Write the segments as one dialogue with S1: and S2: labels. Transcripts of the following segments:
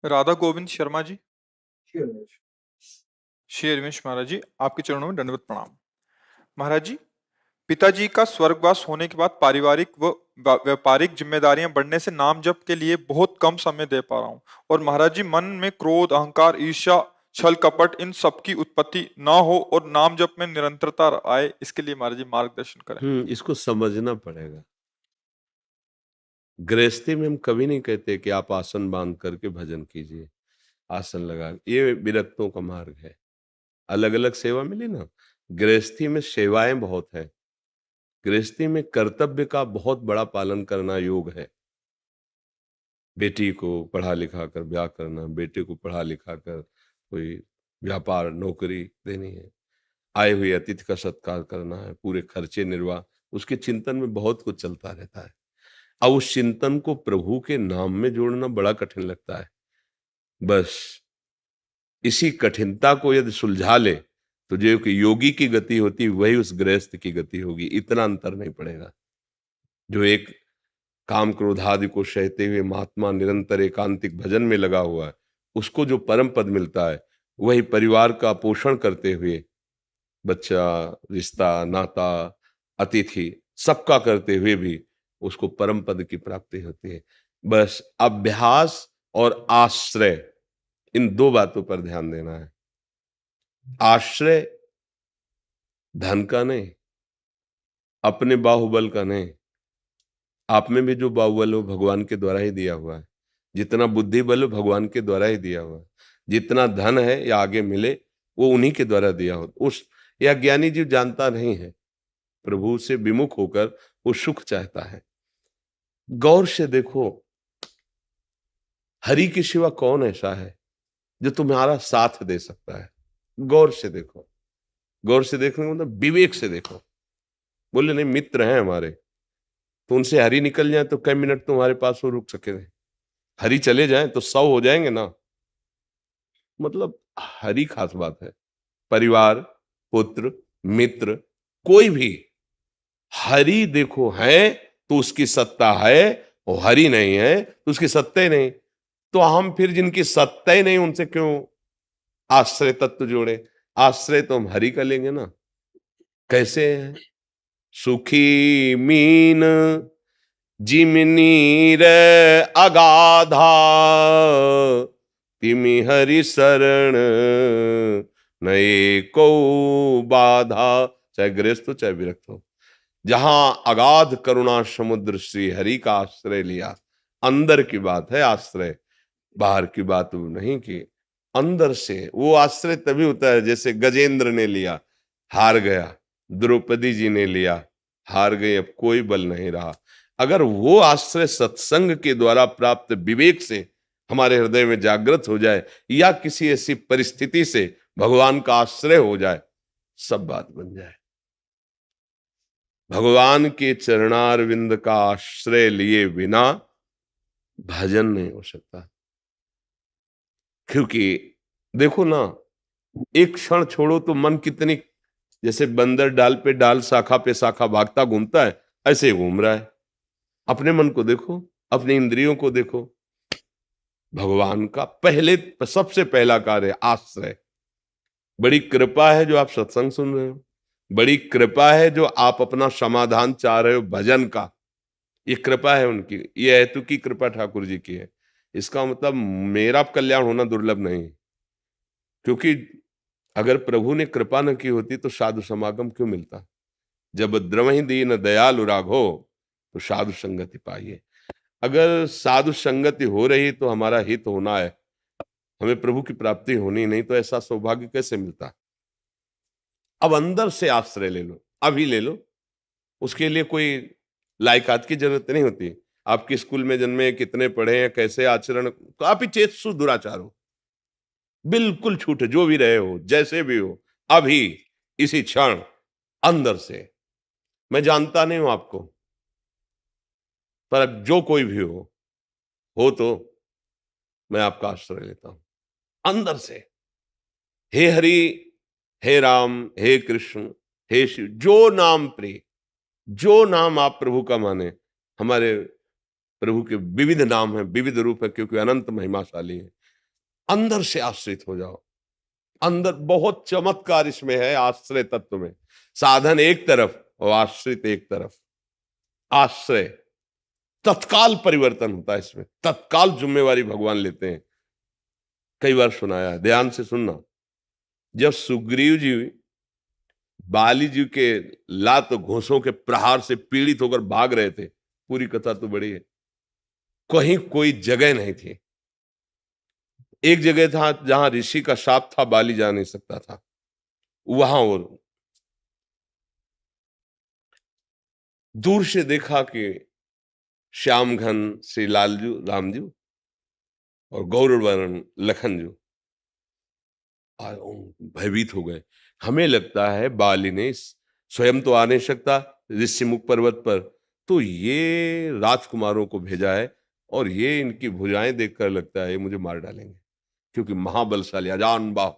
S1: राधा गोविंद शर्मा जी।
S2: श्री रमेश।
S1: श्री रमेश महाराज जी, आपके चरणों में दंडवत प्रणाम। महाराज जी, पिताजी का स्वर्गवास होने के बाद पारिवारिक व व्यापारिक जिम्मेदारियां बढ़ने से नाम जप के लिए बहुत कम समय दे पा रहा हूँ। और महाराज जी, मन में क्रोध, अहंकार, ईर्ष्या, छल कपट इन सब की उत्पत्ति ना हो और नाम जप में निरंतरता आए, इसके लिए महाराज जी मार्गदर्शन करें।
S3: इसको समझना पड़ेगा। गृहस्थी में हम कभी नहीं कहते कि आप आसन बांध करके भजन कीजिए, आसन लगा, ये विरक्तों का मार्ग है। अलग अलग सेवा मिली ना। गृहस्थी में सेवाएं बहुत है, गृहस्थी में कर्तव्य का बहुत बड़ा पालन करना योग है। बेटी को पढ़ा लिखा कर ब्याह करना, बेटे को पढ़ा लिखा कर कोई व्यापार नौकरी देनी है, आए हुए अतिथि का सत्कार करना है, पूरे खर्चे निर्वाह, उसके चिंतन में बहुत कुछ चलता रहता है। अब उस चिंतन को प्रभु के नाम में जोड़ना बड़ा कठिन लगता है। बस इसी कठिनता को यदि सुलझा ले तो जो कि योगी की गति होती वही उस गृहस्थ की गति होगी। इतना अंतर नहीं पड़ेगा। जो एक काम क्रोध आदि को सहते हुए महात्मा निरंतर एकांतिक भजन में लगा हुआ है, उसको जो परम पद मिलता है, वही परिवार का पोषण करते हुए बच्चा, रिश्ता, नाता, अतिथि सबका करते हुए भी उसको परम पद की प्राप्ति होती है। बस अभ्यास और आश्रय, इन दो बातों पर ध्यान देना है। आश्रय धन का नहीं, अपने बाहुबल का नहीं। आप में भी जो बाहुबल हो भगवान के द्वारा ही दिया हुआ है। जितना बुद्धि बल हो भगवान के द्वारा ही दिया हुआ है। जितना धन है या आगे मिले वो उन्हीं के द्वारा दिया हो। उस या ज्ञानी जीव जानता नहीं है, प्रभु से विमुख होकर वो सुख चाहता है। गौर से देखो, हरि के सिवा कौन ऐसा है जो तुम्हारा साथ दे सकता है? गौर से देखो। गौर से देखने का मतलब विवेक से देखो। बोले नहीं मित्र हैं हमारे, तो उनसे हरि निकल जाए तो कई मिनट तुम्हारे पास वो रुक सके। हरि चले जाएं तो 100 हो जाएंगे ना। मतलब हरि खास बात है। परिवार, पुत्र, मित्र, कोई भी हरि देखो है तो उसकी सत्ता है, और हरि नहीं है तो उसकी सत्ता ही नहीं। तो हम फिर जिनकी सत्ता ही नहीं उनसे क्यों आश्रय तत्व जोड़े? आश्रय तो हम हरि का लेंगे ना। कैसे है? सुखी मीन जिमनीर अगाधा, तिमि हरि शरण नए को बाधा। चाहे गृहस्थ हो चाहे विरक्त हो, जहां अगाध करुणा समुद्र श्री हरि का आश्रय लिया। अंदर की बात है आश्रय, बाहर की बात नहीं की। अंदर से वो आश्रय तभी होता है जैसे गजेंद्र ने लिया, हार गया। द्रौपदी जी ने लिया, हार गई, अब कोई बल नहीं रहा। अगर वो आश्रय सत्संग के द्वारा प्राप्त विवेक से हमारे हृदय में जागृत हो जाए, या किसी ऐसी परिस्थिति से भगवान का आश्रय हो जाए, सब बात बन जाए। भगवान के चरणारविंद का आश्रय लिए बिना भजन नहीं हो सकता। क्योंकि देखो ना, एक क्षण छोड़ो तो मन कितनी, जैसे बंदर डाल पे डाल, शाखा पे शाखा भागता घूमता है, ऐसे घूम रहा है। अपने मन को देखो, अपनी इंद्रियों को देखो। भगवान का पहले सबसे पहला कार्य आश्रय। बड़ी कृपा है जो आप सत्संग सुन रहे हो, बड़ी कृपा है जो आप अपना समाधान चाह रहे हो भजन का। ये कृपा है उनकी, ये हेतु की कृपा ठाकुर जी की है। इसका मतलब मेरा कल्याण होना दुर्लभ नहीं। क्योंकि अगर प्रभु ने कृपा न की होती तो साधु समागम क्यों मिलता? जब द्रवहि दीन दयालु राघो तो साधु संगति पाइए। अगर साधु संगति हो रही तो हमारा हित होना है, हमें प्रभु की प्राप्ति होनी नहीं, तो ऐसा सौभाग्य कैसे मिलता? अब अंदर से आश्रय ले लो, अभी ले लो। उसके लिए कोई लायकात की जरूरत नहीं होती। आपके स्कूल में जन्मे, कितने पढ़े हैं, कैसे आचरण, तो आप ही चेतसु दुराचार हो, बिल्कुल छूट, जो भी रहे हो, जैसे भी हो, अभी इसी क्षण अंदर से। मैं जानता नहीं हूं आपको, पर जो कोई भी हो तो मैं आपका आश्रय लेता हूं अंदर से। हे हरि, हे राम, हे कृष्ण, हे शिव, जो नाम प्रिय, जो नाम आप प्रभु का माने। हमारे प्रभु के विविध नाम हैं, विविध रूप है, क्योंकि अनंत महिमाशाली है। अंदर से आश्रित हो जाओ। अंदर बहुत चमत्कार इसमें है, आश्रय तत्व में। साधन एक तरफ और आश्रित एक तरफ। आश्रय तत्काल परिवर्तन होता है, इसमें तत्काल जिम्मेवारी भगवान लेते हैं। कई बार सुनाया है, ध्यान से सुनना। जब सुग्रीव जी बाली जी के लात घोंसों के प्रहार से पीड़ित होकर भाग रहे थे, पूरी कथा तो बड़ी है, कहीं कोई जगह नहीं थी। एक जगह था जहां ऋषि का शाप था, बाली जा नहीं सकता था, वहां वो दूर से देखा कि श्याम घन श्री लालजू रामजू और गौरवर्ण लखनजू भयभीत हो गए। हमें लगता है बाली ने स्वयं तो आ नहीं सकता ऋषिमुख पर्वत पर, तो ये राजकुमारों को भेजा है और ये इनकी भुजाएं देखकर लगता है ये मुझे मार डालेंगे, क्योंकि महाबलशाली अजान बाह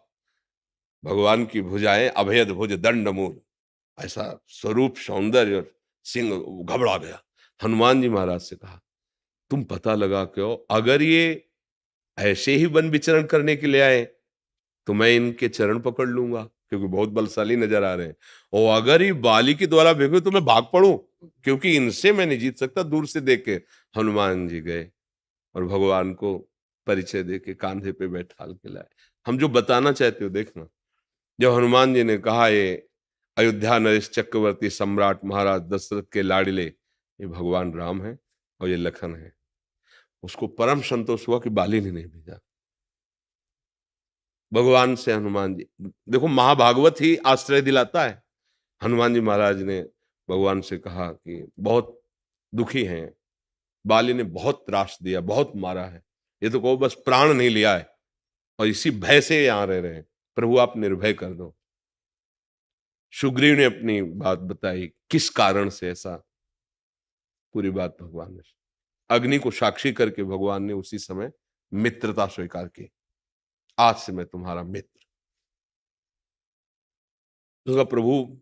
S3: भगवान की भुजाएं, अभेद भुज दंड मूल, ऐसा स्वरूप सौंदर्य और सिंह। घबरा गया। हनुमान जी महाराज से कहा तुम पता लगा क्यों, अगर ये ऐसे ही वन विचरण करने के लिए आए तो मैं इनके चरण पकड़ लूंगा, क्योंकि बहुत बलशाली नजर आ रहे हैं, और अगर ये बाली के द्वारा भेगे तो मैं भाग पड़ूं, क्योंकि इनसे मैं नहीं जीत सकता। दूर से देख के हनुमान जी गए और भगवान को परिचय दे के कांधे पे बैठाल के लाए। हम जो बताना चाहते हो देखना, जब हनुमान जी ने कहा ये अयोध्या नरेश चक्रवर्ती सम्राट महाराज दशरथ के लाडले ये भगवान राम है और ये लखन है, उसको परम संतोष हुआ कि बाली ने नहीं भेजा। भगवान से हनुमान जी, देखो महाभागवत ही आश्रय दिलाता है। हनुमान जी महाराज ने भगवान से कहा कि बहुत दुखी हैं, बाली ने बहुत त्रास दिया, बहुत मारा है, ये तो कहो बस प्राण नहीं लिया है और इसी भय से यहां रह रहे हैं, प्रभु आप निर्भय कर दो। सुग्रीव ने अपनी बात बताई, किस कारण से ऐसा, पूरी बात भगवान ने, अग्नि को साक्षी करके भगवान ने उसी समय मित्रता स्वीकार की, आज से मैं तुम्हारा मित्र। तो प्रभु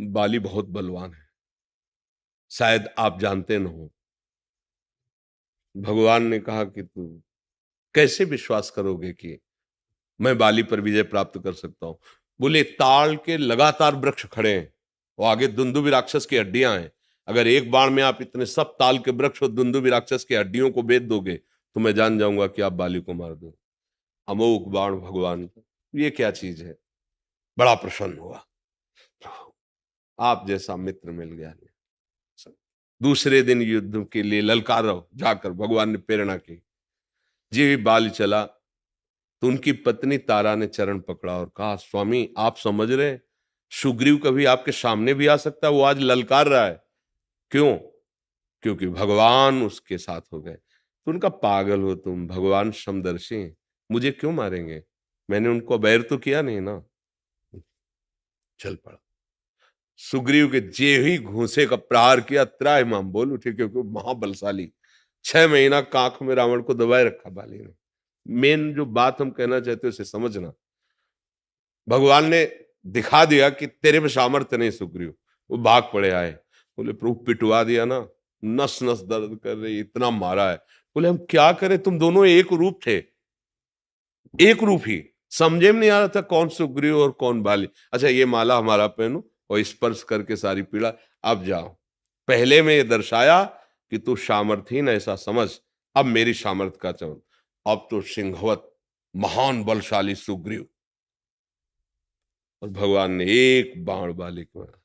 S3: बाली बहुत बलवान है, शायद आप जानते न हो। भगवान ने कहा कि तू कैसे विश्वास करोगे कि मैं बाली पर विजय प्राप्त कर सकता हूं। बोले ताल के लगातार वृक्ष खड़े हैं और आगे दुंदुभि राक्षस की हड्डियां हैं, अगर एक बाण में आप इतने सब ताल के वृक्ष और दुंदुभि राक्षस की हड्डियों को बेच दोगे तो मैं जान जाऊंगा कि आप बाली को मार दो। अमोघ बाण भगवान, ये क्या चीज है। बड़ा प्रसन्न हुआ, आप जैसा मित्र मिल गया। दूसरे दिन युद्ध के लिए ललकारो जाकर भगवान ने प्रेरणा की। जी बाली चला तो उनकी पत्नी तारा ने चरण पकड़ा और कहा स्वामी आप समझ रहे हैं सुग्रीव कभी आपके सामने भी आ सकता है, वो आज ललकार रहा है। क्यों? क्योंकि भगवान उसके साथ हो गए। तो उनका पागल हो तुम, भगवान समदर्शी हैं, मुझे क्यों मारेंगे, मैंने उनको बैर तो किया नहीं ना। चल पड़ा। सुग्रीव के जे ही घूंसे का प्रहार किया, त्राहिमाम बोल उठे, क्योंकि महाबलशाली 6 महीना कांख में रावण को दबाए रखा बाली ने। मेन जो बात हम कहना चाहते हैं उसे समझना, भगवान ने दिखा दिया कि तेरे में सामर्थ्य नहीं सुग्रीव। वो भाग पड़े आए, बोले प्रभु पिटवा दिया ना, नस नस दर्द कर रही, इतना मारा है। बोले हम क्या करें, तुम दोनों एक रूप थे, एक रूप ही, समझे में नहीं आ रहा था कौन सुग्रीव और कौन बाली। अच्छा ये माला हमारा पहनो और स्पर्श करके सारी पीड़ा, अब जाओ। पहले में ये दर्शाया कि तू सामर्थहीन ऐसा समझ, अब मेरी सामर्थ्य का चवन, अब तो सिंहवत महान बलशाली सुग्रीव। और भगवान ने एक बाण बाली को मारा।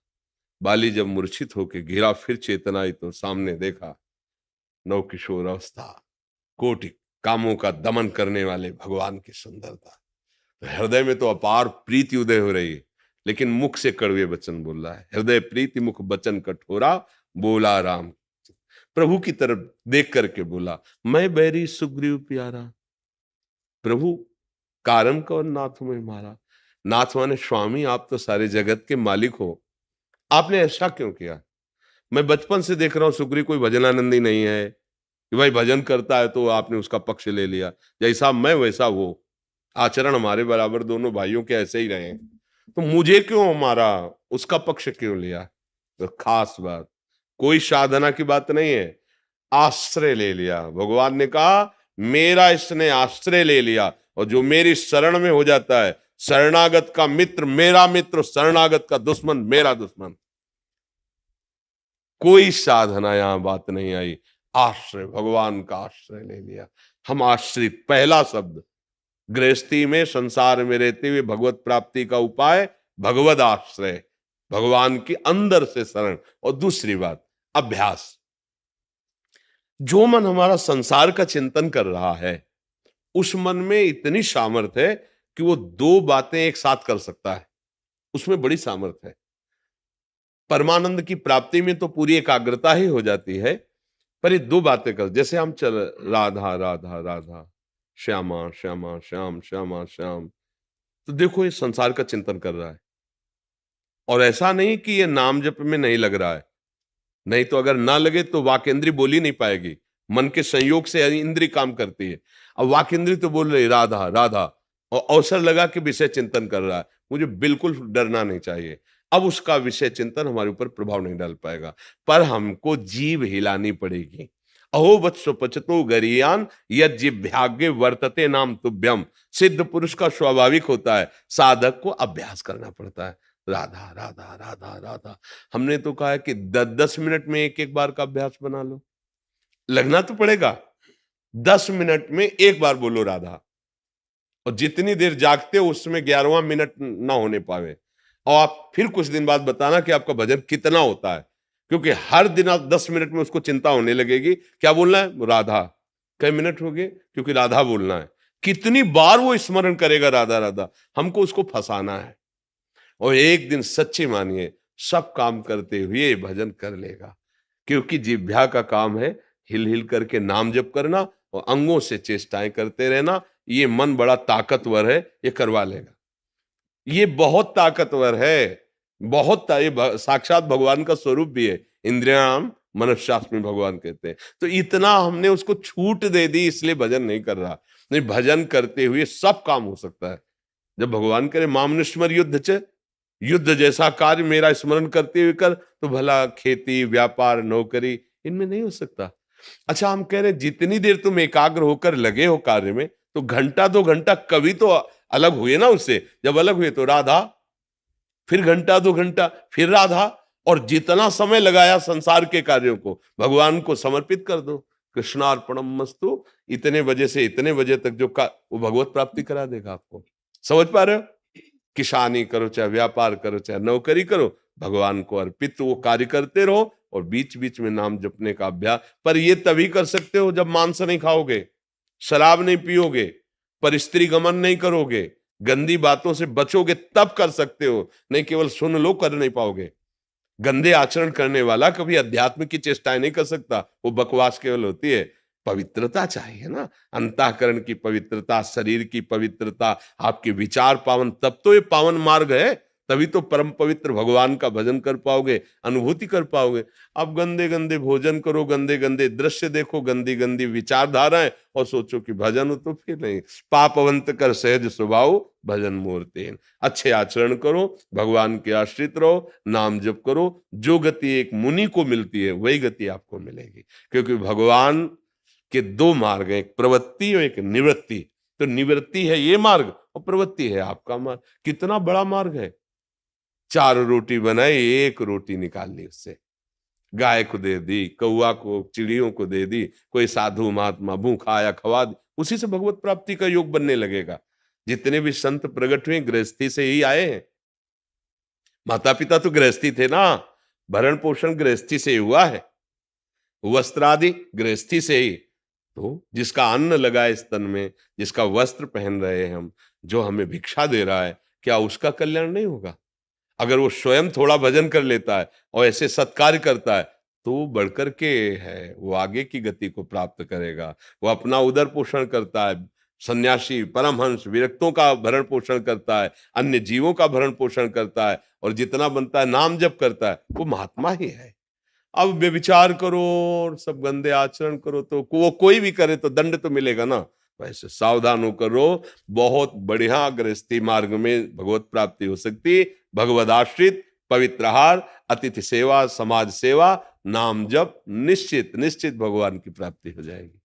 S3: बाली जब मूर्छित होकर गिरा, फिर चेतना आई तो सामने देखा नव किशोर अवस्था, कोटि कामों का दमन करने वाले भगवान की सुंदरता। तो हृदय में तो अपार प्रीति उदय हो रही है, लेकिन मुख से कड़वे वचन बोल रहा है। हृदय प्रीति मुख वचन कठोरा, बोला राम। प्रभु की तरफ देख करके बोला मैं बैरी सुग्रीव प्यारा। प्रभु कारण कौन नाथ में मारा। नाथ माने स्वामी, आप तो सारे जगत के मालिक हो, आपने ऐसा क्यों किया। मैं बचपन से देख रहा हूं सुग्रीव कोई भजनानंदी नहीं है कि भाई भजन करता है तो आपने उसका पक्ष ले लिया, जैसा मैं वैसा वो, आचरण हमारे बराबर दोनों भाइयों के ऐसे ही रहे, तो मुझे क्यों मारा, उसका पक्ष क्यों लिया। तो खास बात, कोई साधना की बात नहीं है, आश्रय ले लिया। भगवान ने कहा मेरा इसने आश्रय ले लिया और जो मेरी शरण में हो जाता है, शरणागत का मित्र मेरा मित्र, शरणागत का दुश्मन मेरा दुश्मन। कोई साधना यहां बात नहीं आई, आश्रय, भगवान का आश्रय ले लिया। हम आश्रित, पहला शब्द गृहस्थी में, संसार में रहते हुए भगवत प्राप्ति का उपाय भगवद आश्रय, भगवान की अंदर से शरण। और दूसरी बात अभ्यास। जो मन हमारा संसार का चिंतन कर रहा है, उस मन में इतनी सामर्थ्य है कि वो दो बातें एक साथ कर सकता है, उसमें बड़ी सामर्थ्य है। परमानंद की प्राप्ति में तो पूरी एकाग्रता ही हो जाती है, पर ये दो बातें कर, जैसे हम चल राधा राधा राधा, श्यामा श्यामा श्याम श्यामा श्याम, तो देखो ये संसार का चिंतन कर रहा है। और ऐसा नहीं कि ये नाम जप में नहीं लग रहा है, नहीं तो अगर ना लगे तो वाक इंद्री बोल ही नहीं पाएगी। मन के संयोग से इंद्री काम करती है। अब वाक इंद्री तो बोल रही राधा राधा, और अवसर लगा कि विषय चिंतन कर रहा है, मुझे बिल्कुल डरना नहीं चाहिए। अब उसका विषय चिंतन हमारे ऊपर प्रभाव नहीं डाल पाएगा, पर हमको जीभ हिलानी पड़ेगी। अहो वत्सो पचतो गरियान यद जिभ्याग्य वर्तते नाम तुभ्यम। सिद्ध पुरुष का स्वाभाविक होता है, साधक को अभ्यास करना पड़ता है। राधा राधा राधा राधा, हमने तो कहा है कि 10-10 मिनट में एक एक बार का अभ्यास बना लो। लगना तो पड़ेगा, 10 मिनट में एक बार बोलो राधा। और जितनी देर जागते हो उसमें 11वां मिनट ना होने पावे, और आप फिर कुछ दिन बाद बताना कि आपका भजन कितना होता है, क्योंकि हर दिन आप 10 मिनट में उसको चिंता होने लगेगी, क्या बोलना है राधा। कई मिनट हो गए, क्योंकि राधा बोलना है। कितनी बार वो स्मरण करेगा राधा राधा, हमको उसको फंसाना है। और एक दिन सच्ची मानिए सब काम करते हुए भजन कर लेगा, क्योंकि जिह्वा का काम है हिल हिल करके नाम जप करना और अंगों से चेष्टाएं करते रहना। ये मन बड़ा ताकतवर है, ये करवा लेगा। ये बहुत ताकतवर है, ये साक्षात भगवान का स्वरूप भी है। इंद्रियाम मनश्शास्त्र में भगवान कहते हैं। तो इतना हमने उसको छूट दे दी, इसलिए भजन नहीं कर रहा। नहीं, भजन करते हुए सब काम हो सकता है। जब भगवान करे मामनुष्मर युद्ध च, युद्ध जैसा कार्य मेरा स्मरण करते हुए कर, तो भला खेती व्यापार नौकरी इनमें नहीं हो सकता। अच्छा, हम कह रहे जितनी देर तुम एकाग्र होकर लगे हो कार्य में, तो घंटा 2 घंटा कभी तो अलग हुए ना उससे। जब अलग हुए तो राधा, फिर घंटा 2 घंटा फिर राधा, और जितना समय लगाया संसार के कार्यों को भगवान को समर्पित कर दो। कृष्णार्पणम मस्तु, इतने बजे से इतने बजे तक जो वो भगवत प्राप्ति करा देगा आपको। समझ पा रहे हो? किसानी करो चाहे व्यापार करो चाहे नौकरी करो, भगवान को अर्पित वो कार्य करते रहो, और बीच बीच में नाम जपने का अभ्यास। पर ये तभी कर सकते हो जब मांस नहीं खाओगे, शराब नहीं पियोगे, पर स्त्री गमन नहीं करोगे, गंदी बातों से बचोगे, तब कर सकते हो। नहीं केवल सुन लो, कर नहीं पाओगे। गंदे आचरण करने वाला कभी अध्यात्म की चेष्टाएं नहीं कर सकता, वो बकवास केवल होती है। पवित्रता चाहिए ना, अंतःकरण की पवित्रता, शरीर की पवित्रता, आपके विचार पावन, तब तो ये पावन मार्ग है। तभी तो परम पवित्र भगवान का भजन कर पाओगे, अनुभूति कर पाओगे। अब गंदे गंदे भोजन करो, गंदे गंदे दृश्य देखो, गंदी गंदी विचारधाराएं, और सोचो कि भजन हो, तो फिर नहीं। पापवंत कर सहज स्वभाव भजन मूर्तेन। अच्छे आचरण करो, भगवान के आश्रित रहो, नाम जप करो। जो गति एक मुनि को मिलती है वही गति आपको मिलेगी, क्योंकि भगवान के 2 मार्ग हैं, एक प्रवृत्ति और एक निवृत्ति। तो निवृत्ति है ये मार्ग, और प्रवृत्ति है आपका मार्ग। कितना बड़ा मार्ग है। 4 रोटी बनाई, 1 रोटी निकाल ली उससे, गाय को दे दी, कौआ को, चिड़ियों को दे दी, कोई साधु महात्मा भूखा आया खवा दी, उसी से भगवत प्राप्ति का योग बनने लगेगा। जितने भी संत प्रकट हुए गृहस्थी से ही आए हैं। माता पिता तो गृहस्थी थे ना, भरण पोषण गृहस्थी से हुआ है, वस्त्र आदि गृहस्थी से ही। तो जिसका अन्न लगा इस तन में, जिसका वस्त्र पहन रहे हैं हम, जो हमें भिक्षा दे रहा है, क्या उसका कल्याण नहीं होगा? अगर वो स्वयं थोड़ा भजन कर लेता है और ऐसे सत्कार्य करता है, तो बढ़कर के है, वो आगे की गति को प्राप्त करेगा। वो अपना उदर पोषण करता है, सन्यासी परमहंस विरक्तों का भरण पोषण करता है, अन्य जीवों का भरण पोषण करता है, और जितना बनता है नाम जप करता है, वो महात्मा ही है। अब व्यभिचार करो और सब गंदे आचरण करो, तो वो कोई भी करे तो दंड तो मिलेगा ना। वैसे सावधान होकर रहो, बहुत बढ़िया गृहस्थी मार्ग में भगवत प्राप्ति हो सकती। भगवद आश्रित, पवित्र आहार, अतिथि सेवा, समाज सेवा, नाम जप, निश्चित निश्चित भगवान की प्राप्ति हो जाएगी।